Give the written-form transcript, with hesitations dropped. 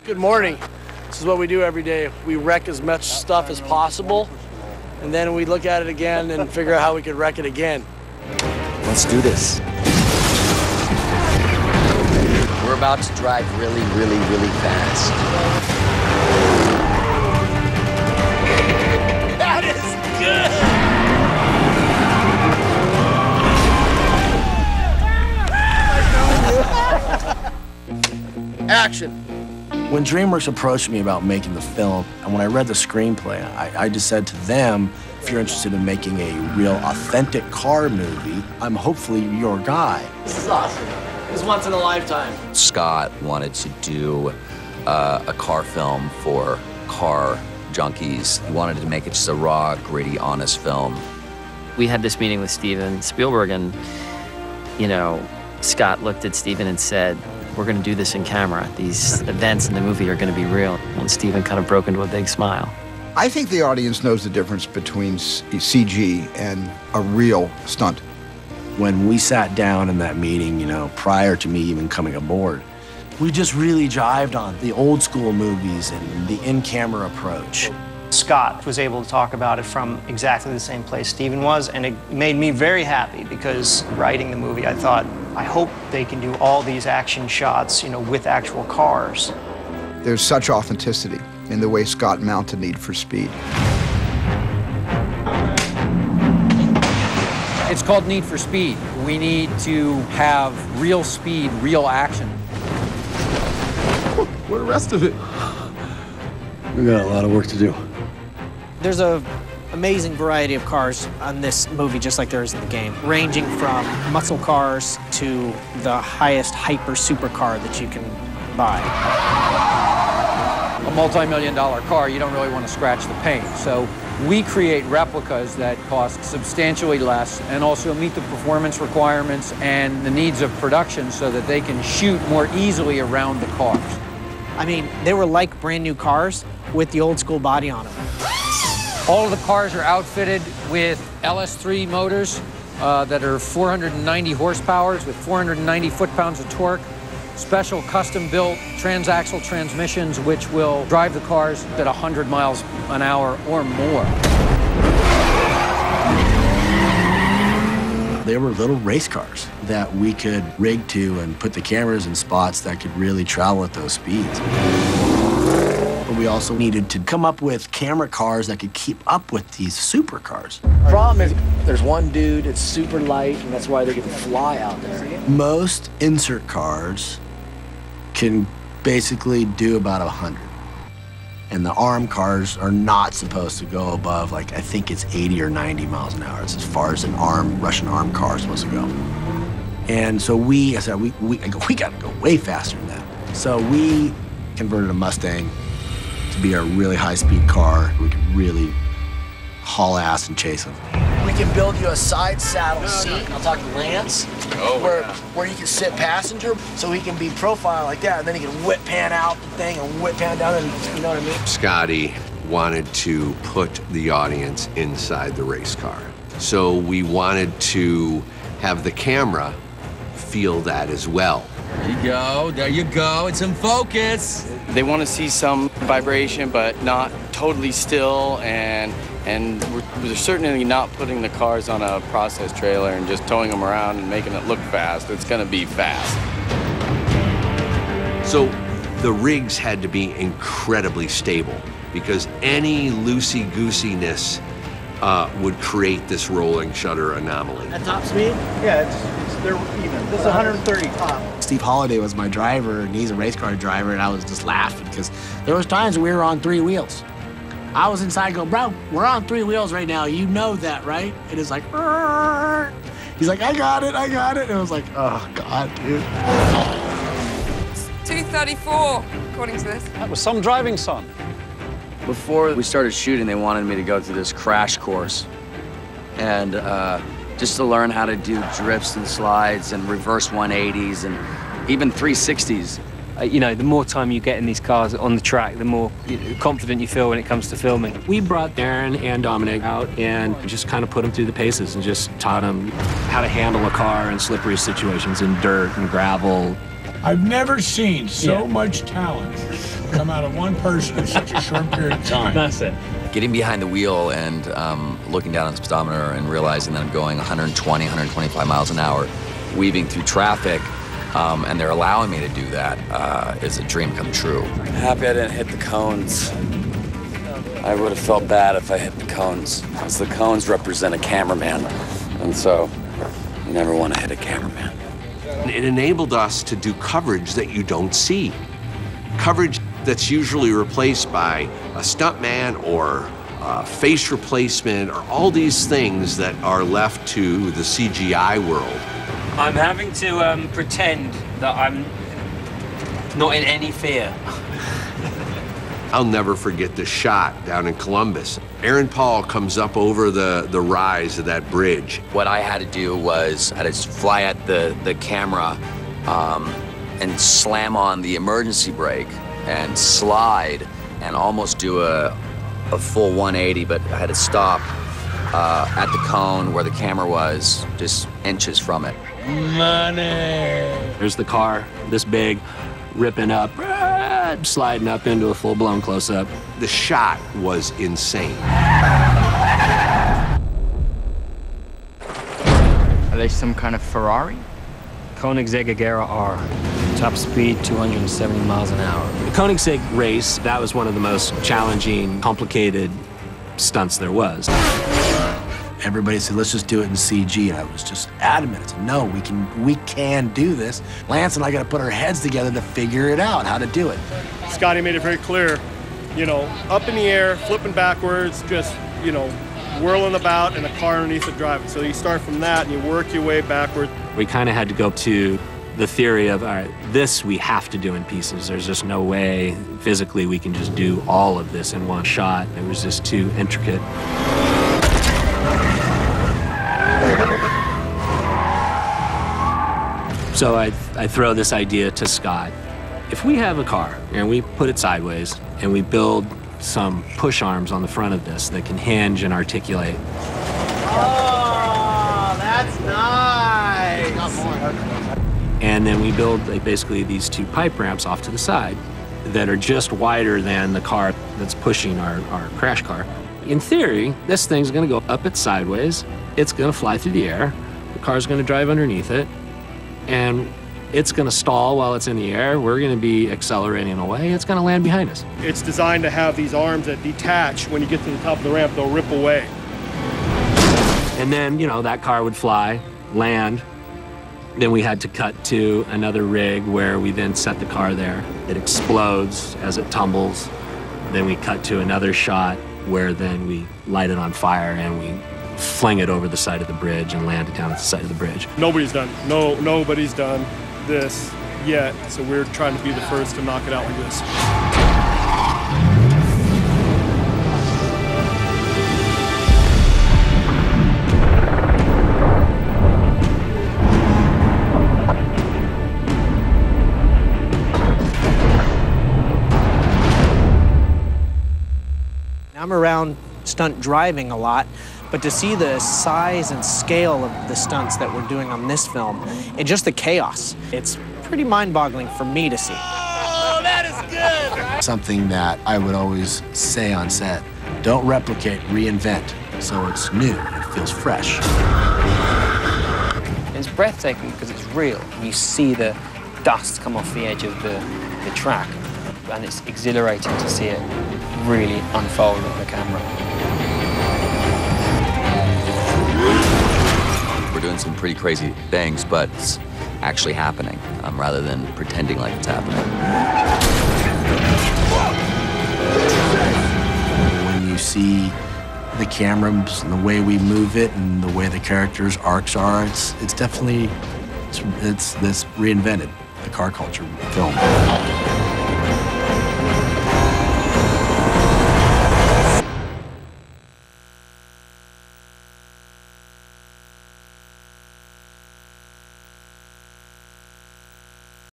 Good morning. This is what we do every day. We wreck as much stuff as possible, and then we look at it again and figure out how we could wreck it again. Let's do this. We're about to drive really, really, really fast. That is good! Action. When DreamWorks approached me about making the film, and when I read the screenplay, I just said to them, if you're interested in making a real authentic car movie, I'm hopefully your guy. This is awesome. This is once in a lifetime. Scott wanted to do a car film for car junkies. He wanted to make it just a raw, gritty, honest film. We had this meeting with Steven Spielberg, and, you know, Scott looked at Steven and said, we're going to do this in camera. These events in the movie are going to be real. And Steven kind of broke into a big smile. I think the audience knows the difference between CG and a real stunt. When we sat down in that meeting, you know, prior to me even coming aboard, we just really jived on the old school movies and the in-camera approach. Scott was able to talk about it from exactly the same place Steven was, and it made me very happy because writing the movie, I thought, I hope they can do all these action shots, you know, with actual cars. There's such authenticity in the way Scott mounted Need for Speed. It's called Need for Speed. We need to have real speed, real action. What the rest of it? We got a lot of work to do. There's an amazing variety of cars on this movie, just like there is in the game, ranging from muscle cars to the highest hyper supercar that you can buy. A multi-million-dollar car, you don't really want to scratch the paint. So we create replicas that cost substantially less and also meet the performance requirements and the needs of production so that they can shoot more easily around the cars. I mean, they were like brand new cars with the old school body on them. All of the cars are outfitted with LS3 motors that are 490 horsepower with 490 foot-pounds of torque, special custom-built transaxle transmissions which will drive the cars at 100 miles an hour or more. They were little race cars that we could rig to and put the cameras in spots that could really travel at those speeds. But we also needed to come up with camera cars that could keep up with these supercars. Problem is, there's one dude, it's super light, and that's why they can fly out there. Most insert cars can basically do about 100. And the arm cars are not supposed to go above, like, I think it's 80 or 90 miles an hour. It's as far as an Russian armed car is supposed to go. And so I said, we got to go way faster than that. So we converted a Mustang to be a really high-speed car. We could really haul ass and chase them. We can build you a side saddle seat. I'll talk to Lance, where you can sit passenger, so he can be profiled like that, and then he can whip pan out the thing and whip pan down, and you know what I mean? Scotty wanted to put the audience inside the race car. So we wanted to have the camera feel that as well. There you go, it's in focus. They want to see some vibration, but not totally still, and we're certainly not putting the cars on a process trailer and just towing them around and making it look fast. It's going to be fast. So the rigs had to be incredibly stable because any loosey-goosiness would create this rolling shutter anomaly. At top speed? Yeah, they're even. This is 130 top. Steve Holiday was my driver, and he's a race car driver, and I was just laughing because there was times we were on 3 wheels. I was inside going, bro, we're on 3 wheels right now. You know that, right? And it's like, Rrr. He's like, I got it. And I was like, oh, God, dude. It's 2:34, according to this. That was some driving son. Before we started shooting, they wanted me to go through this crash course and just to learn how to do drifts and slides and reverse 180s and even 360s. You know, the more time you get in these cars on the track, the more confident you feel when it comes to filming. We brought Darren and Dominic out and just kind of put them through the paces and just taught them how to handle a car in slippery situations in dirt and gravel. I've never seen so much talent come out of one person in such a short period of time. That's it. Getting behind the wheel and looking down at the speedometer and realizing that I'm going 120, 125 miles an hour, weaving through traffic, and they're allowing me to do that is a dream come true. I'm happy I didn't hit the cones. I would have felt bad if I hit the cones, because the cones represent a cameraman, and so you never want to hit a cameraman. It enabled us to do coverage that you don't see. Coverage that's usually replaced by a stuntman or face replacement or all these things that are left to the CGI world. I'm having to pretend that I'm not in any fear. I'll never forget the shot down in Columbus. Aaron Paul comes up over the rise of that bridge. What I had to do was I had to fly at the camera and slam on the emergency brake and slide and almost do a full 180, but I had to stop at the cone where the camera was, just inches from it. Money! There's the car, this big, ripping up, sliding up into a full-blown close-up. The shot was insane. Are they some kind of Ferrari? Koenigsegg Agera R. Top speed, 270 miles an hour. The Koenigsegg race, that was one of the most challenging, complicated stunts there was. Everybody said, let's just do it in CG, and I was just adamant. I said, no, we can do this. Lance and I got to put our heads together to figure it out, how to do it. Scotty made it very clear, you know, up in the air, flipping backwards, just, you know, whirling about and a car underneath it driving. So you start from that and you work your way backward. We kind of had to go to the theory of, all right, this we have to do in pieces. There's just no way physically we can just do all of this in one shot. It was just too intricate. So I throw this idea to Scott. If we have a car and we put it sideways and we build some push arms on the front of this that can hinge and articulate. Oh, that's nice. And then we build basically these two pipe ramps off to the side that are just wider than the car that's pushing our crash car. In theory, this thing's gonna go up it sideways, it's gonna fly through the air, the car's gonna drive underneath it, and it's gonna stall while it's in the air, we're gonna be accelerating away, it's gonna land behind us. It's designed to have these arms that detach. When you get to the top of the ramp, they'll rip away. And then, you know, that car would fly, land, then we had to cut to another rig where we then set the car there. It explodes as it tumbles. Then we cut to another shot where then we light it on fire and we fling it over the side of the bridge and land it down at the side of the bridge. Nobody's done this yet, so we're trying to be the first to knock it out like this. I'm around stunt driving a lot, but to see the size and scale of the stunts that we're doing on this film and just the chaos, it's pretty mind-boggling for me to see. Oh, that is good! Something that I would always say on set, don't replicate, reinvent. So it's new, it feels fresh. It's breathtaking because it's real. You see the dust come off the edge of the track, and it's exhilarating to see it really unfold on the camera. We're doing some pretty crazy things, but it's actually happening, rather than pretending like it's happening. When you see the cameras and the way we move it and the way the characters' arcs are, it's definitely, it's this reinvented the car culture film.